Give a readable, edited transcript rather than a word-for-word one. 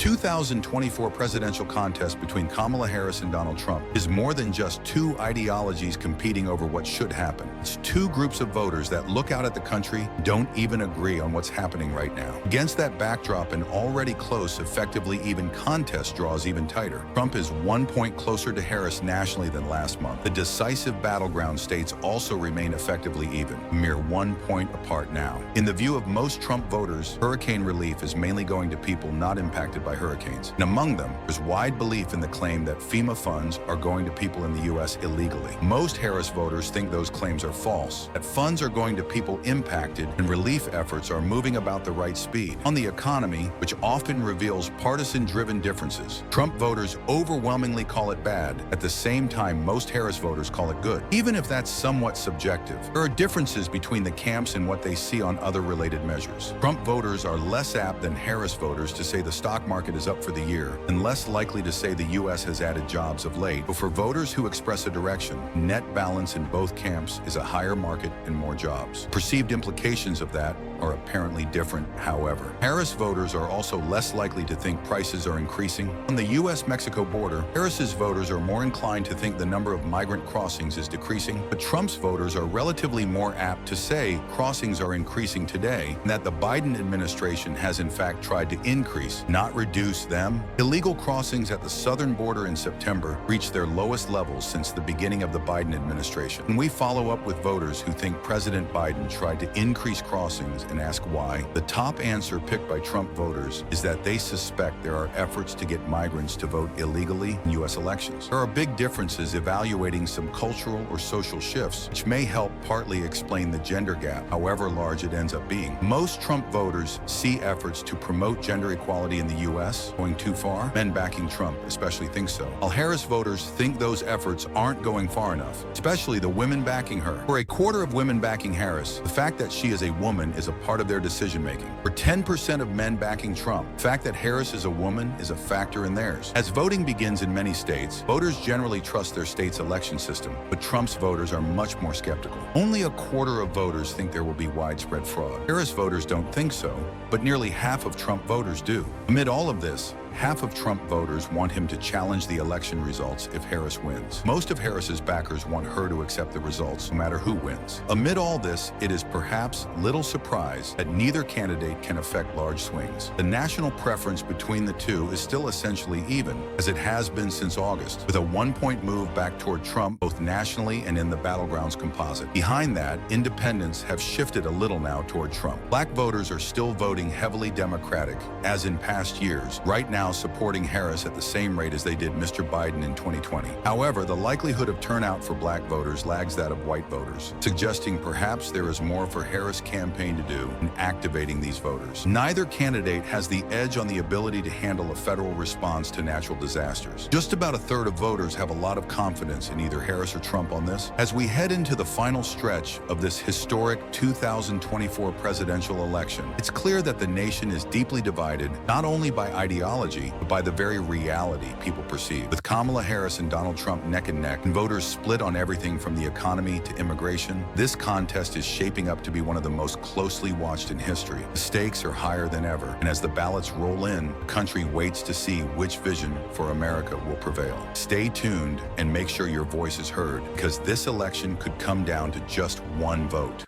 2024 presidential contest between Kamala Harris and Donald Trump is more than just two ideologies competing over what should happen. It's two groups of voters that look out at the country, don't even agree on what's happening right now. Against that backdrop, an already close, effectively even contest draws even tighter. Trump is 1 point closer to Harris nationally than last month. The decisive battleground states also remain effectively even, a mere 1 point apart now. In the view of most Trump voters, hurricane relief is mainly going to people not impacted by hurricanes. And among them, there's wide belief in the claim that FEMA funds are going to people in the U.S. illegally. Most Harris voters think those claims are false, that funds are going to people impacted and relief efforts are moving about the right speed. On the economy, which often reveals partisan-driven differences, Trump voters overwhelmingly call it bad. At the same time, most Harris voters call it good, even if that's somewhat subjective. There are differences between the camps and what they see on other related measures. Trump voters are less apt than Harris voters to say the stock market is up for the year, and less likely to say the U.S. has added jobs of late. But for voters who express a direction, net balance in both camps is a higher market and more jobs. Perceived implications of that are apparently different, however. Harris voters are also less likely to think prices are increasing. On the U.S.-Mexico border, Harris's voters are more inclined to think the number of migrant crossings is decreasing, but Trump's voters are relatively more apt to say crossings are increasing today, and that the Biden administration has in fact tried to increase, not reduce them. Illegal crossings at the southern border in September reached their lowest levels since the beginning of the Biden administration. When we follow up with voters who think President Biden tried to increase crossings and ask why, the top answer picked by Trump voters is that they suspect there are efforts to get migrants to vote illegally in U.S. elections. There are big differences evaluating some cultural or social shifts, which may help partly explain the gender gap, however large it ends up being. Most Trump voters see efforts to promote gender equality in the U.S. going too far. Men backing Trump especially think so, while Harris voters think those efforts aren't going far enough, especially the women backing her. For a quarter of women backing Harris, the fact that she is a woman is a part of their decision-making. For 10% of men backing Trump, the fact that Harris is a woman is a factor in theirs. As voting begins in many states, voters generally trust their state's election system, but Trump's voters are much more skeptical. Only a quarter of voters think there will be widespread fraud. Harris voters don't think so, but nearly half of Trump voters do. Amid all of this, half of Trump voters want him to challenge the election results if Harris wins. Most of Harris's backers want her to accept the results, no matter who wins. Amid all this, it is perhaps little surprise that neither candidate can affect large swings. The national preference between the two is still essentially even, as it has been since August, with a 1 point move back toward Trump both nationally and in the battlegrounds composite. Behind that, independents have shifted a little now toward Trump. Black voters are still voting heavily Democratic, as in past years, right now supporting Harris at the same rate as they did Mr. Biden in 2020. However, the likelihood of turnout for black voters lags that of white voters, suggesting perhaps there is more for Harris' campaign to do in activating these voters. Neither candidate has the edge on the ability to handle a federal response to natural disasters. Just about a third of voters have a lot of confidence in either Harris or Trump on this. As we head into the final stretch of this historic 2024 presidential election, it's clear that the nation is deeply divided, not only by ideology, but by the very reality people perceive. With Kamala Harris and Donald Trump neck and neck, and voters split on everything from the economy to immigration, this contest is shaping up to be one of the most closely watched in history. The stakes are higher than ever, and as the ballots roll in, the country waits to see which vision for America will prevail. Stay tuned and make sure your voice is heard, because this election could come down to just one vote.